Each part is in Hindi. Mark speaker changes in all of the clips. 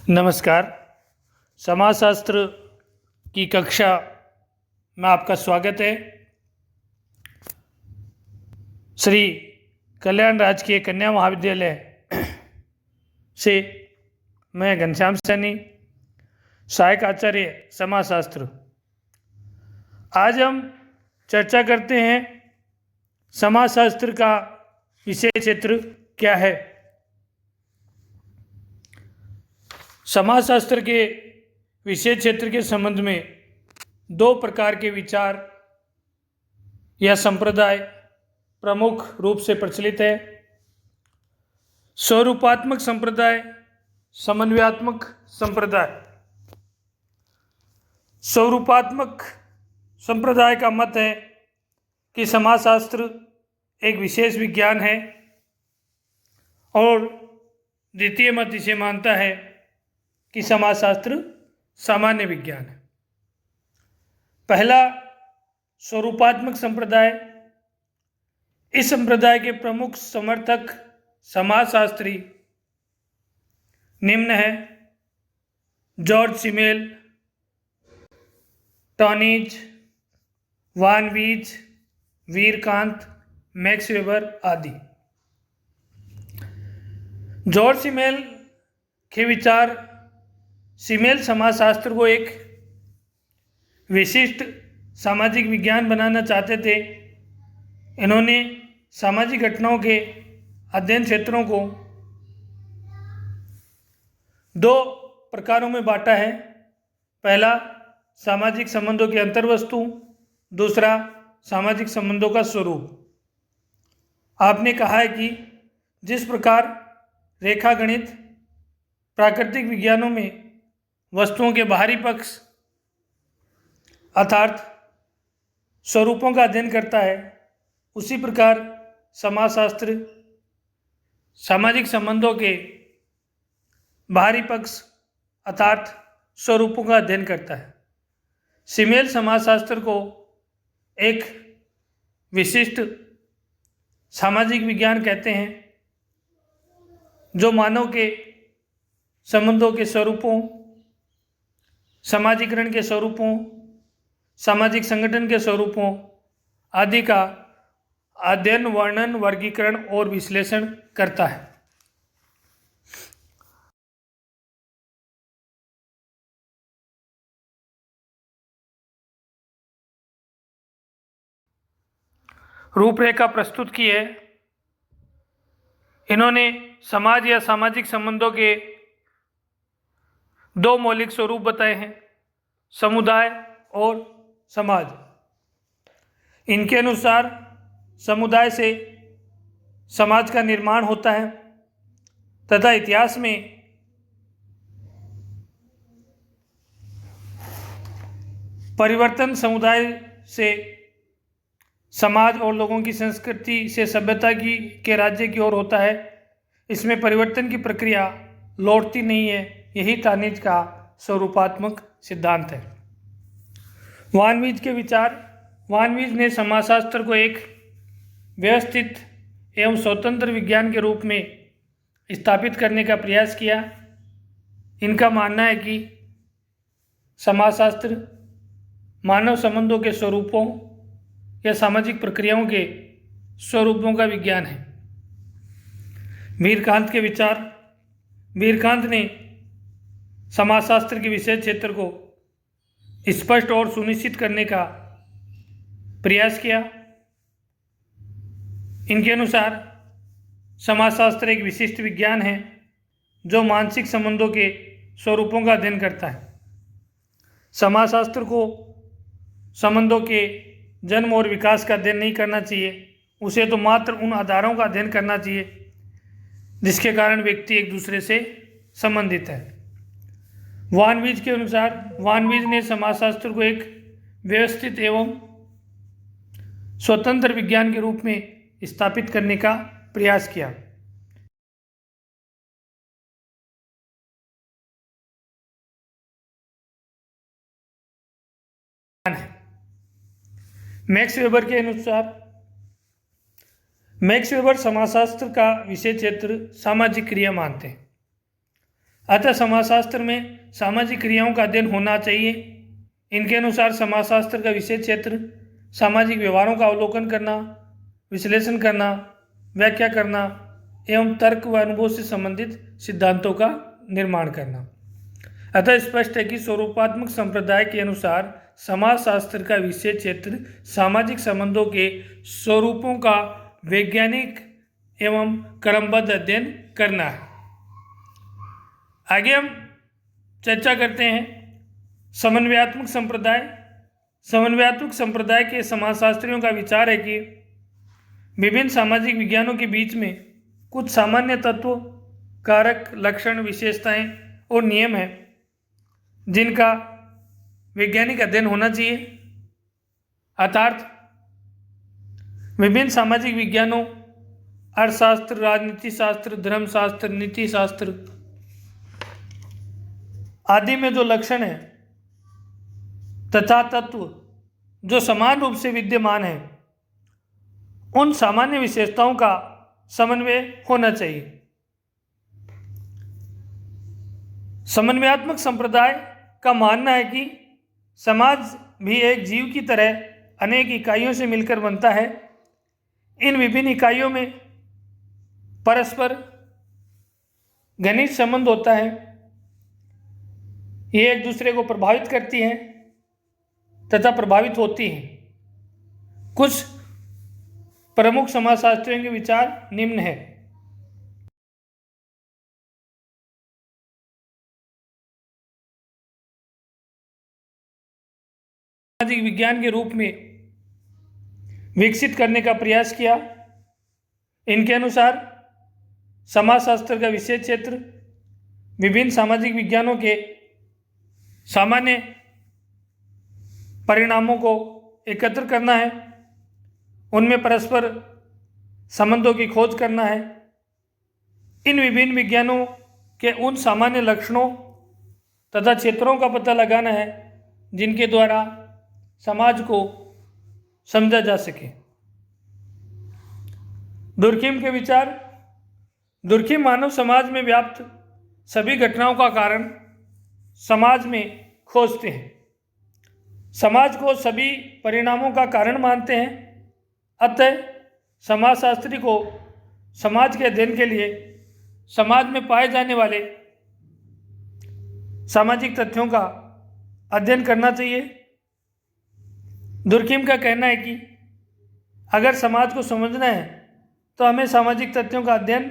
Speaker 1: नमस्कार। समाजशास्त्र की कक्षा में आपका स्वागत है। श्री कल्याण राजकीय कन्या महाविद्यालय से मैं घनश्याम सैनी, सहायक आचार्य समाजशास्त्र। आज हम चर्चा करते हैं समाजशास्त्र का विषय क्षेत्र क्या है। समाजशास्त्र के विषय क्षेत्र के संबंध में दो प्रकार के विचार या संप्रदाय प्रमुख रूप से प्रचलित है। स्वरूपात्मक संप्रदाय, समन्वयात्मक संप्रदाय। स्वरूपात्मक संप्रदाय का मत है कि समाजशास्त्र एक विशेष विज्ञान है और द्वितीय मत इसे मानता है कि समाजशास्त्र सामान्य विज्ञान है। पहला स्वरूपात्मक संप्रदाय, इस संप्रदाय के प्रमुख समर्थक समाजशास्त्री निम्न है: जॉर्ज सिमेल, टॉनिज, वान वीज, वीरकांत, मैक्स वेबर आदि। जॉर्ज सिमेल के विचार, सिमेल समाजशास्त्र को एक विशिष्ट सामाजिक विज्ञान बनाना चाहते थे। इन्होंने सामाजिक घटनाओं के अध्ययन क्षेत्रों को दो प्रकारों में बांटा है। पहला, सामाजिक संबंधों की अंतर्वस्तु, दूसरा, सामाजिक संबंधों का स्वरूप। आपने कहा है कि जिस प्रकार रेखागणित प्राकृतिक विज्ञानों में वस्तुओं के बाहरी पक्ष अर्थात स्वरूपों का अध्ययन करता है, उसी प्रकार समाजशास्त्र सामाजिक संबंधों के बाहरी पक्ष अर्थात स्वरूपों का अध्ययन करता है। सिमेल समाजशास्त्र को एक विशिष्ट सामाजिक विज्ञान कहते हैं जो मानव के संबंधों के स्वरूपों, समाजीकरण के स्वरूपों, सामाजिक संगठन के स्वरूपों आदि का अध्ययन, वर्णन, वर्गीकरण और विश्लेषण करता है। रूपरेखा प्रस्तुत की है। इन्होंने समाज या सामाजिक संबंधों के दो मौलिक स्वरूप बताए हैं: समुदाय और समाज। इनके अनुसार समुदाय से समाज का निर्माण होता है तथा इतिहास में परिवर्तन समुदाय से समाज और लोगों की संस्कृति से सभ्यता की के राज्य की ओर होता है। इसमें परिवर्तन की प्रक्रिया लौटती नहीं है। यही टॉनिज का स्वरूपात्मक सिद्धांत है। वान वीज के विचार, वान वीज ने समाजशास्त्र को एक व्यवस्थित एवं स्वतंत्र विज्ञान के रूप में स्थापित करने का प्रयास किया। इनका मानना है कि समाजशास्त्र मानव संबंधों के स्वरूपों या सामाजिक प्रक्रियाओं के स्वरूपों का विज्ञान है। वीरकांत के विचार, वीरकांत ने समाजशास्त्र के विषय क्षेत्र को स्पष्ट और सुनिश्चित करने का प्रयास किया। इनके अनुसार समाजशास्त्र एक विशिष्ट विज्ञान है जो मानसिक संबंधों के स्वरूपों का अध्ययन करता है। समाजशास्त्र को संबंधों के जन्म और विकास का अध्ययन नहीं करना चाहिए, उसे तो मात्र उन आधारों का अध्ययन करना चाहिए जिसके कारण व्यक्ति एक दूसरे से संबंधित है। वान वीज के अनुसार, वान वीज ने समाजशास्त्र को एक व्यवस्थित एवं स्वतंत्र विज्ञान के रूप में स्थापित करने का प्रयास किया। मैक्स वेबर के अनुसार, मैक्स वेबर समाजशास्त्र का विषय क्षेत्र सामाजिक क्रिया मानते हैं। अतः समाजशास्त्र में सामाजिक क्रियाओं का अध्ययन होना चाहिए। इनके अनुसार समाजशास्त्र का विषय क्षेत्र सामाजिक व्यवहारों का अवलोकन करना, विश्लेषण करना, व्याख्या करना एवं तर्क व अनुभव से संबंधित सिद्धांतों का निर्माण करना। अतः स्पष्ट है कि स्वरूपात्मक संप्रदाय के अनुसार समाजशास्त्र का विषय क्षेत्र सामाजिक संबंधों के स्वरूपों का वैज्ञानिक एवं क्रमबद्ध अध्ययन करना है। आगे हम चर्चा करते हैं समन्वयात्मक संप्रदाय। समन्वयात्मक संप्रदाय के समाजशास्त्रियों का विचार है कि विभिन्न सामाजिक विज्ञानों के बीच में कुछ सामान्य तत्व, कारक, लक्षण, विशेषताएं और नियम हैं जिनका वैज्ञानिक अध्ययन होना चाहिए। अर्थात विभिन्न सामाजिक विज्ञानों अर्थशास्त्र, राजनीति शास्त्र, धर्मशास्त्र, नीति शास्त्र आदि में जो लक्षण है तथा तत्व जो समान रूप से विद्यमान है, उन सामान्य विशेषताओं का समन्वय होना चाहिए। समन्वयात्मक संप्रदाय का मानना है कि समाज भी एक जीव की तरह अनेक इकाइयों से मिलकर बनता है। इन विभिन्न इकाइयों में परस्पर घनिष्ठ संबंध होता है। ये एक दूसरे को प्रभावित करती हैं तथा प्रभावित होती हैं। कुछ प्रमुख समाजशास्त्रियों के विचार निम्न है। सामाजिक विज्ञान के रूप में विकसित करने का प्रयास किया। इनके अनुसार समाजशास्त्र का विषय क्षेत्र विभिन्न सामाजिक विज्ञानों के सामान्य परिणामों को एकत्र करना है, उनमें परस्पर संबंधों की खोज करना है। इन विभिन्न विज्ञानों के उन सामान्य लक्षणों तथा क्षेत्रों का पता लगाना है जिनके द्वारा समाज को समझा जा सके। दुर्खिम के विचार। दुर्खिम मानव समाज में व्याप्त सभी घटनाओं का कारण समाज में खोजते हैं, समाज को सभी परिणामों का कारण मानते हैं। अतः समाजशास्त्री को समाज के अध्ययन के लिए समाज में पाए जाने वाले सामाजिक तथ्यों का अध्ययन करना चाहिए। दुर्खिम का कहना है कि अगर समाज को समझना है तो हमें सामाजिक तथ्यों का अध्ययन,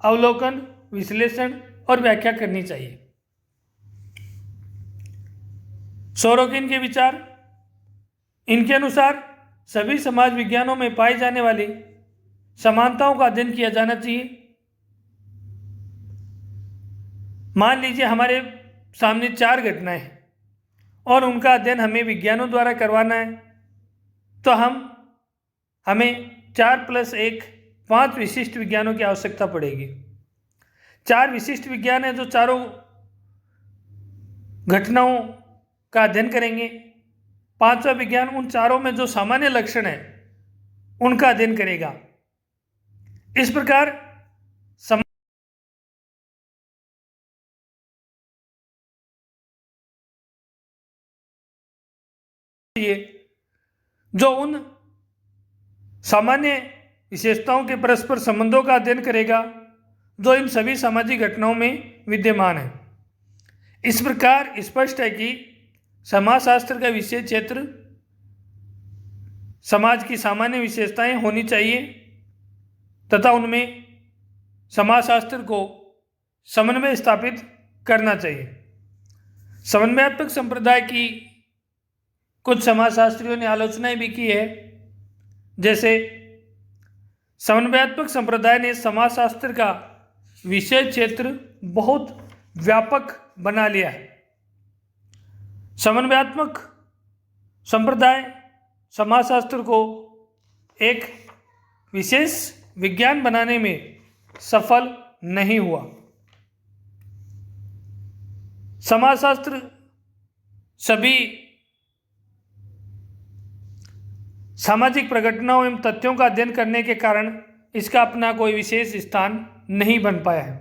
Speaker 1: अवलोकन, विश्लेषण और व्याख्या करनी चाहिए। सोरोकिन के विचार। इनके अनुसार सभी समाज विज्ञानों में पाई जाने वाली समानताओं का अध्ययन किया जाना चाहिए। मान लीजिए हमारे सामने 4 घटनाएं हैं और उनका अध्ययन हमें विज्ञानों द्वारा करवाना है, तो हमें 4 + 1 5 विशिष्ट विज्ञानों की आवश्यकता पड़ेगी। 4 विशिष्ट विज्ञान हैं जो चारों घटनाओं का अध्ययन करेंगे। 5वां विज्ञान उन चारों में जो सामान्य लक्षण है उनका अध्ययन करेगा। इस प्रकार जो उन सामान्य विशेषताओं के परस्पर संबंधों का अध्ययन करेगा जो इन सभी सामाजिक घटनाओं में विद्यमान है। इस प्रकार स्पष्ट है कि समाजशास्त्र का विषय क्षेत्र समाज की सामान्य विशेषताएं होनी चाहिए तथा उनमें समाजशास्त्र को समन्वय स्थापित करना चाहिए। समन्वयात्मक संप्रदाय की कुछ समाजशास्त्रियों ने आलोचनाएं भी की है। जैसे समन्वयात्मक संप्रदाय ने समाजशास्त्र का विषय क्षेत्र बहुत व्यापक बना लिया है। समन्वयात्मक संप्रदाय समाजशास्त्र को एक विशेष विज्ञान बनाने में सफल नहीं हुआ। समाजशास्त्र सभी सामाजिक प्रघटनाओं एवं तथ्यों का अध्ययन करने के कारण इसका अपना कोई विशेष स्थान नहीं बन पाया है।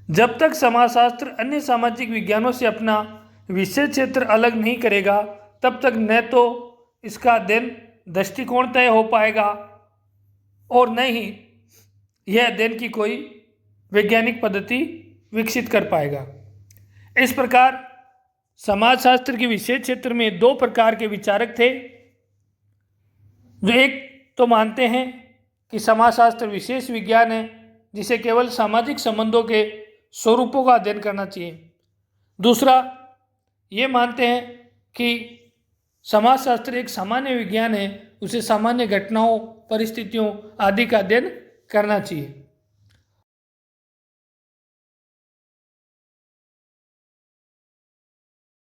Speaker 1: जब तक समाजशास्त्र अन्य सामाजिक विज्ञानों से अपना विषय क्षेत्र अलग नहीं करेगा तब तक न तो इसका अध्ययन दृष्टिकोण तय हो पाएगा और न ही यह अध्ययन की कोई वैज्ञानिक पद्धति विकसित कर पाएगा। इस प्रकार समाजशास्त्र के विषय क्षेत्र में दो प्रकार के विचारक थे, जो एक तो मानते हैं कि समाजशास्त्र विशेष विज्ञान है जिसे केवल सामाजिक संबंधों के स्वरूपों का अध्ययन करना चाहिए। दूसरा ये मानते हैं कि समाजशास्त्र एक सामान्य विज्ञान है, उसे सामान्य घटनाओं, परिस्थितियों आदि का अध्ययन करना चाहिए।